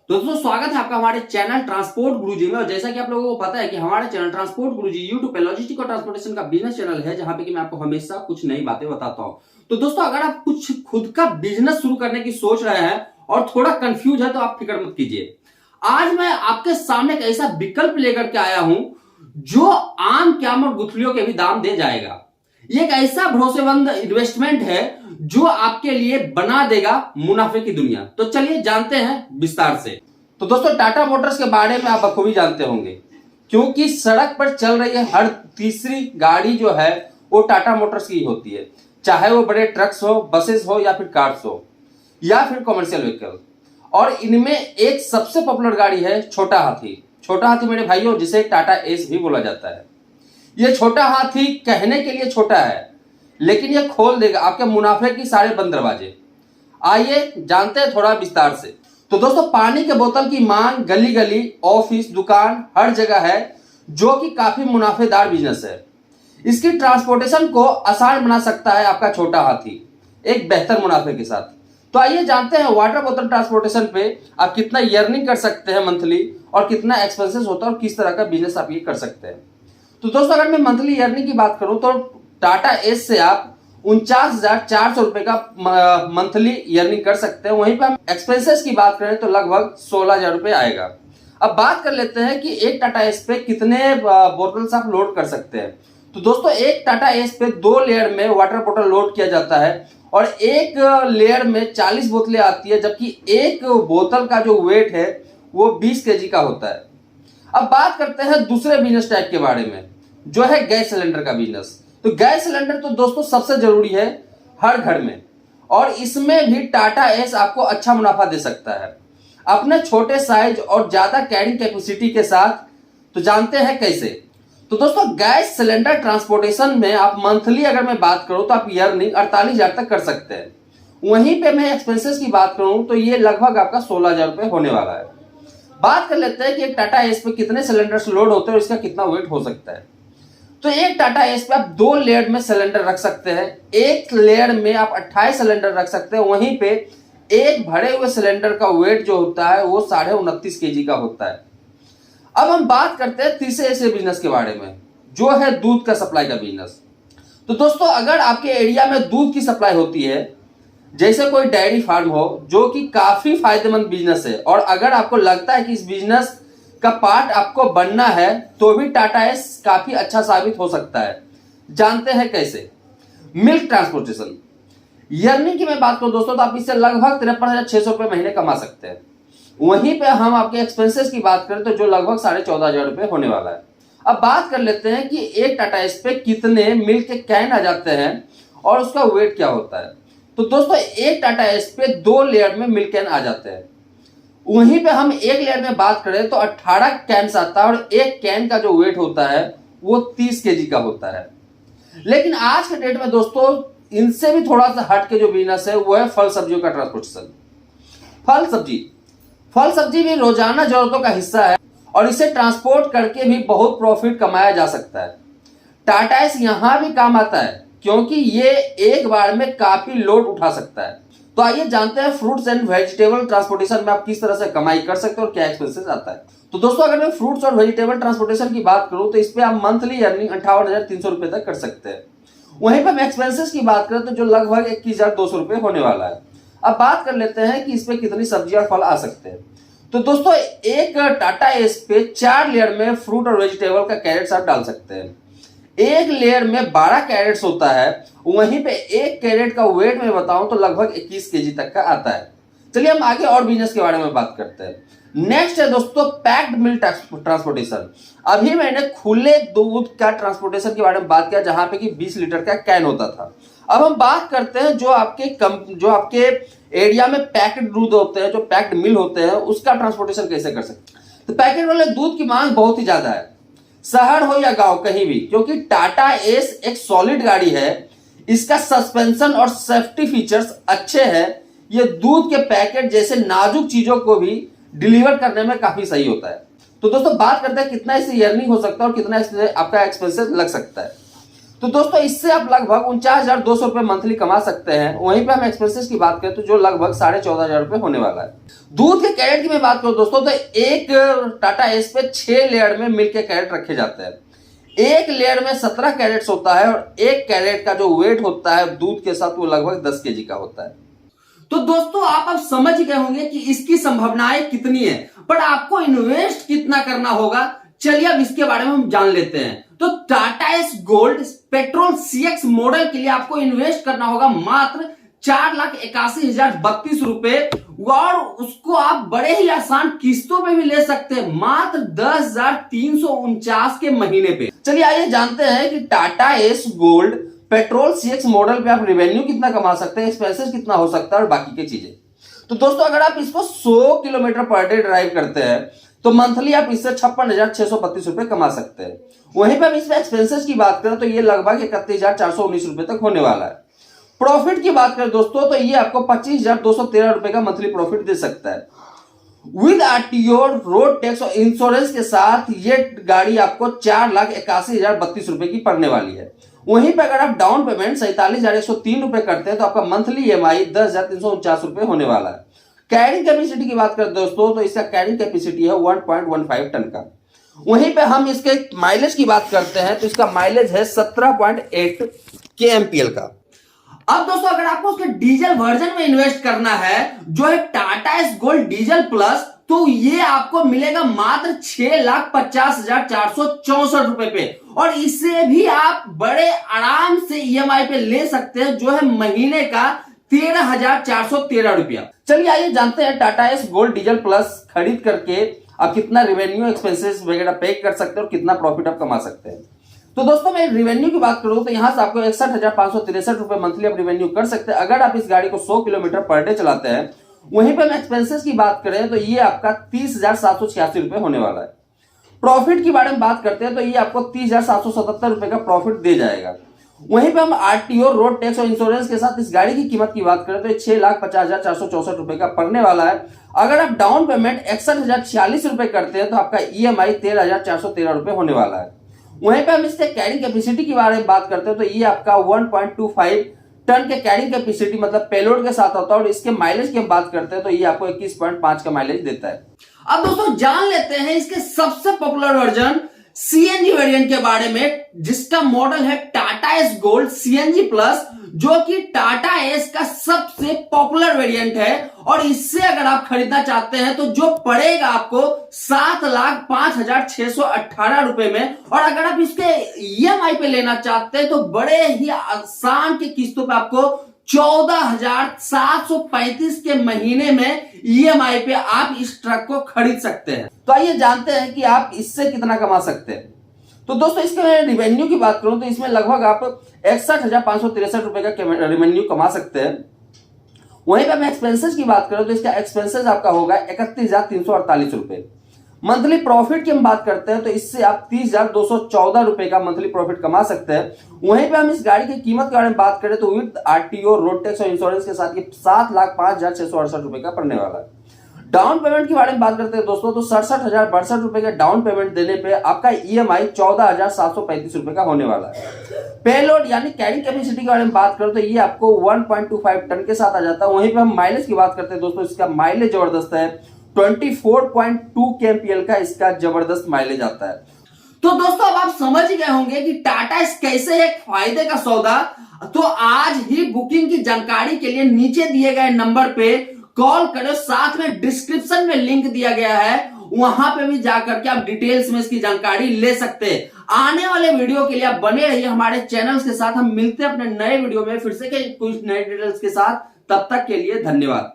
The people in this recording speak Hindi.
तो दोस्तों स्वागत है आपका हमारे चैनल ट्रांसपोर्ट गुरुजी में। और जैसा कि आप लोगों को पता है कि हमारा चैनल ट्रांसपोर्ट गुरुजी यूट्यूब पे लॉजिस्टिक और ट्रांसपोर्टेशन का बिजनेस चैनल है, जहां पे कि मैं आपको हमेशा कुछ नई बातें बताता हूं। तो दोस्तों अगर आप कुछ खुद का बिजनेस शुरू करने की सोच रहे हैं और थोड़ा कंफ्यूज है तो आप फिक्र मत कीजिए। आज मैं आपके सामने एक ऐसा विकल्प लेकर के आया हूं जो आम क्याम और गुठलियों के भी दाम दे जाएगा। ये एक ऐसा भरोसेमंद इन्वेस्टमेंट है जो आपके लिए बना देगा मुनाफे की दुनिया। तो चलिए जानते हैं विस्तार से। तो दोस्तों टाटा मोटर्स के बारे में आप बखूबी जानते होंगे, क्योंकि सड़क पर चल रही है हर तीसरी गाड़ी जो है वो टाटा मोटर्स की होती है, चाहे वो बड़े ट्रक्स हो, बसेस हो या फिर कार्स हो या फिर कॉमर्शियल व्हीकल। और इनमें एक सबसे पॉपुलर गाड़ी है छोटा हाथी। छोटा हाथी मेरे भाइयों, जिसे टाटा एस भी बोला जाता है। ये छोटा हाथी कहने के लिए छोटा है, लेकिन ये खोल देगा आपके मुनाफे की सारे बंद दरवाजे। आइए जानते हैं थोड़ा विस्तार से। तो दोस्तों पानी के बोतल की मांग गली गली, ऑफिस, दुकान हर जगह है, जो कि काफी मुनाफेदार बिजनेस है। इसकी ट्रांसपोर्टेशन को आसान बना सकता है आपका छोटा हाथी एक बेहतर मुनाफे के साथ। तो आइए जानते हैं वाटर बोतल ट्रांसपोर्टेशन पे आप कितना अर्निंग कर सकते हैं मंथली, और कितना एक्सपेंसेस होता है, और किस तरह का बिजनेस आप ये कर सकते हैं। तो दोस्तों अगर मैं मंथली अर्निंग की बात करूं तो टाटा एस से आप 49,400 रुपए का मंथली अर्निंग कर सकते हैं। वहीं पे हम एक्सपेंसेस की बात करें तो लगभग 16,000 रुपए आएगा। अब बात कर लेते हैं कि एक टाटा एस पे कितने बोतल्स आप लोड कर सकते हैं। तो दोस्तों एक टाटा एस पे 2 लेयर में वाटर बोतल लोड किया जाता है, और एक लेयर में 40 बोतलें आती है, जबकि एक बोतल का जो वेट है वो 20 केजी का होता है। अब बात करते हैं दूसरे बिजनेस टाइप के बारे में, जो है गैस सिलेंडर का बिजनेस। तो गैस सिलेंडर तो दोस्तों सबसे जरूरी है हर घर में, और इसमें भी टाटा एस आपको अच्छा मुनाफा दे सकता है अपने छोटे साइज और ज्यादा कैरिंग कैपेसिटी के साथ। तो जानते हैं कैसे। तो दोस्तों गैस सिलेंडर ट्रांसपोर्टेशन में आप मंथली अगर मैं बात करूं तो आप अर्निंग 48,000 तक कर सकते हैं। वहीं पे मैं एक्सपेंसेस की बात करूं तो ये लगभग आपका 16,000 रुपए होने वाला है। बात कर लेते हैं कि एक टाटा एस पे कितने सिलेंडर्स लोड होते हैं और इसका कितना वेट हो सकता है। तो एक टाटा एस पे आप 2 लेयर में सिलेंडर रख सकते हैं। एक लेयर में आप 28 सिलेंडर रख सकते हैं। वहीं पे एक भरे हुए सिलेंडर का वेट जो होता है वो 29.5 केजी का होता है। अब हम बात करते हैं तीसरे ऐसे बिजनेस के बारे में, जो है दूध का सप्लाई का बिजनेस। तो दोस्तों अगर आपके एरिया में दूध की सप्लाई होती है, जैसे कोई डेयरी फार्म हो, जो कि काफी फायदेमंद बिजनेस है, और अगर आपको लगता है कि इस बिजनेस का पार्ट आपको बनना है तो भी टाटा एस काफी अच्छा साबित हो सकता है। जानते हैं कैसे। मिल्क ट्रांसपोर्टेशन अर्निंग की मैं बात करूं दोस्तों तो आप इससे लगभग 53,600 रुपए महीने कमा सकते हैं। वहीं पे हम आपके एक्सपेंसेस की बात करें तो जो लगभग 14,500 रुपए होने वाला है। अब बात कर लेते हैं कि एक टाटा एस पे कितने मिल्क के कैन आ जाते हैं और उसका वेट क्या होता है। तो दोस्तों एक टाटा एस पे 2 लेयर में मिल्क कैन आ जाते हैं। वहीं पे हम एक लेयर में बात करें तो 18 कैन आता है, और एक कैन का जो वेट होता है वो 30 केजी का होता है। लेकिन आज के डेट में दोस्तों इनसे भी थोड़ा सा हट के जो बिजनेस है वो है फल सब्जियों का ट्रांसपोर्टेशन। फल सब्जी भी रोजाना जरूरतों का हिस्सा है, और इसे ट्रांसपोर्ट करके भी बहुत प्रॉफिट कमाया जा सकता है। टाटा एस यहां भी काम आता है, क्योंकि ये एक बार में काफी लोड उठा सकता है। तो आइए जानते हैं फ्रूट्स एंड वेजिटेबल ट्रांसपोर्टेशन में आप किस तरह से कमाई कर सकते हैं और क्या एक्सपेंसेस आता है। तो दोस्तों अगर मैं फ्रूट्स और वेजिटेबल ट्रांसपोर्टेशन की बात करूं तो इस पे आप मंथली अर्निंग 58,300 रुपए तक कर सकते हैं। वहीं पर मैं एक्सपेंसेस की बात करें तो जो लगभग 21,200 रुपए होने वाला है। अब बात कर लेते हैं कि इसमें कितनी सब्जी और फल आ सकते हैं। तो दोस्तों एक टाटा एस पे 4 लेयर में फ्रूट और वेजिटेबल का कैरेट्स आप डाल सकते हैं। एक लेयर में 12 कैरेट्स होता है। वहीं पे एक कैरेट का वेट में बताऊं तो लगभग 21 केजी तक का आता है। चलिए हम आगे और बिजनेस के बारे में बात करते हैं। नेक्स्ट है दोस्तों पैक्ड मिल्क ट्रांसपोर्टेशन। अभी मैंने खुले दूध का ट्रांसपोर्टेशन के बारे में बात किया, जहां पे कि 20 लीटर का कैन होता था। अब हम बात करते हैं जो आपके एरिया में पैक्ड दूध होते हैं, जो पैक्ड मिल होते हैं, उसका ट्रांसपोर्टेशन कैसे कर सकते हैं। तो पैकेट वाले दूध की मांग बहुत ही ज्यादा है, शहर हो या गांव कहीं भी, क्योंकि टाटा एस एक सॉलिड गाड़ी है। इसका सस्पेंशन और सेफ्टी फीचर्स अच्छे हैं। ये दूध के पैकेट जैसे नाजुक चीजों को भी डिलीवर करने में काफी सही होता है। तो दोस्तों बात करते हैं कितना इससे अर्निंग हो सकता है और कितना इससे आपका एक्सपेंसेस लग सकता है। तो दोस्तों इससे आप लगभग 49,200 रुपए मंथली कमा सकते हैं। वहीं पे हम एक्सपेंसेस की बात करें तो जो लगभग 14,500 रुपए होने वाला है। दूध के कैरेट की मैं बात करूं दोस्तों तो एक टाटा एस पे 6 लेयर में मिल्क के कैरेट रखे जाते हैं। एक लेयर में 17 कैरेट्स होता है और एक कैरेट का जो वेट होता है दूध के साथ वो लगभग 10 केजी का होता है। तो दोस्तों आप अब समझ गए होंगे कि इसकी संभावनाएं कितनी है, बट आपको इन्वेस्ट कितना करना होगा। चलिए अब इसके बारे में हम जान लेते हैं। तो Tata S gold petrol CX model के लिए आपको इन्वेस्ट करना होगा मात्र 4,81,032 रुपए, और उसको आप बड़े ही आसान किस्तों में भी ले सकते हैं मात्र 10,349 के महीने पे। चलिए आइए जानते हैं कि Tata S gold petrol CX model पे आप रेवेन्यू कितना कमा सकते हैं, एक्सपेंसेस कितना हो सकता है और बाकी की चीजें। तो दोस्तों अगर आप इसको 100 किलोमीटर पर डे ड्राइव करते हैं तो मंथली आप इससे 56,632 रुपए कमा सकते हैं। वहीं पर हम इसमें एक्सपेंसेस की बात करें तो ये लगभग 31,419 रुपए तक होने वाला है। प्रॉफिट की बात करें दोस्तों तो ये आपको 25,213 रुपए का मंथली प्रॉफिट दे सकता है। विद RTO रोड टैक्स और इंश्योरेंस के साथ ये गाड़ी आपको 4,81,032 रुपए की पड़ने वाली है। वहीं पर अगर आप डाउन पेमेंट 47,103 रुपए करते हैं तो आपका मंथली EMI 10,349 रुपए होने वाला है। कैरिंग कैपेसिटी की बात करें दोस्तों तो इसका कैरिंग कैपेसिटी है 1.15 टन का। वहीं पे हम इसके माइलेज की बात करते हैं तो इसका माइलेज है 17.8 kmpl का। अब दोस्तों अगर आपको उसके डीजल वर्जन में इन्वेस्ट करना है जो है Tata S gold diesel plus, तो ये आपको मिलेगा मात्र 6,50,464 रुपए पे, और इसे भी आप बड़े आराम से EMI पे ले सकते हैं जो है महीने का 13,413 रुपया। चलिए आइए जानते हैं Tata S gold diesel plus खरीद करके आप कितना रेवेन्यू एक्सपेंसेस वगैरह पे कर सकते हैं और कितना प्रॉफिट आप कमा सकते हैं। तो दोस्तों मैं रेवेन्यू की बात करूं तो यहां से आपको 61,563 रुपए मंथली आप रेवेन्यू कर सकते हैं अगर आप इस गाड़ी को 100 किलोमीटर पर डे चलाते हैं। वहीं पर एक्सपेंसेस की बात करें तो ये आपका 30,786 रुपए होने वाला है। प्रॉफिट के बारे में बात करते हैं तो ये आपको 30,777 रुपए का प्रॉफिट दे जाएगा। वहीं पे हम RTO रोड टैक्स और इंश्योरेंस के साथ इस गाड़ी की कीमत की बात करें तो 6,50,464 रुपए का पड़ने वाला है। अगर आप डाउन पेमेंट 61,046 रुपए करते हैं तो आपका EMI 13,413 रुपए होने वाला है। वहीं पे हम इसके कैरिंग कैपेसिटी के बारे में बात करते हैं तो ये आपका 1.25 टन के कैरिंग कैपेसिटी मतलब पेलोड के साथ होता है, और इसके माइलेज की हम बात करते हैं तो ये आपको 21.5 का माइलेज देता है। अब दोस्तों जान लेते हैं इसके सबसे पॉपुलर वर्जन CNG वेरिएंट के बारे में, जिसका मॉडल है Tata S gold CNG plus, जो कि टाटा एस का सबसे पॉपुलर वेरिएंट है। और इससे अगर आप खरीदना चाहते हैं तो जो पड़ेगा आपको 7,05,618 रुपए में, और अगर आप इसके EMI पे लेना चाहते हैं तो बड़े ही आसान के किस्तों पे आपको 14,735 के महीने में EMI पे आप इस ट्रक को खरीद सकते हैं। तो आइए जानते हैं कि आप इससे कितना कमा सकते हैं। तो दोस्तों इसके रिवेन्यू की बात करूं तो इसमें लगभग आप 61,563 रुपए का रिवेन्यू कमा सकते हैं। वहीं पे हम एक्सपेंसेस की बात करें तो इसका एक्सपेंसेस आपका होगा 31,348 रुपए। मंथली प्रॉफिट की हम बात करते हैं तो इससे आप 30,214 रुपए का मंथली प्रॉफिट कमा सकते हैं। वहीं पे हम इस गाड़ी की कीमत के बारे में बात करें तो विद RTO रोड टैक्स और इंश्योरेंस के साथ ये 7,05,668 रुपए का पड़ने वाला है। डाउन पेमेंट के बारे में बात करते हैं दोस्तों तो 67,062 रुपए का डाउन पेमेंट देने पे आपका EMI 14,735 रुपए का होने वाला है। पेलोड यानी कैरिंग कैपेसिटी के बारे में बात करें तो ये आपको 1.25 टन के साथ आ जाता है। वहीं पे हम माइलेज की बात करते हैं दोस्तों, इसका माइलेज जबरदस्त है, 24.2 kmpl का इसका जबरदस्त माइलेज आता है। तो दोस्तों अब आप समझ गए होंगे कि टाटा कैसे एक फायदे का सौदा। तो आज ही बुकिंग की जानकारी के लिए नीचे दिए गए नंबर पे कॉल करो, साथ में डिस्क्रिप्शन में लिंक दिया गया है, वहां पे भी जाकर के आप डिटेल्स में इसकी जानकारी ले सकते हैं। आने वाले वीडियो के लिए आप बने रहिए हमारे चैनल के साथ। हम मिलते हैं अपने नए वीडियो में फिर से कुछ नए डिटेल्स के साथ। तब तक के लिए धन्यवाद।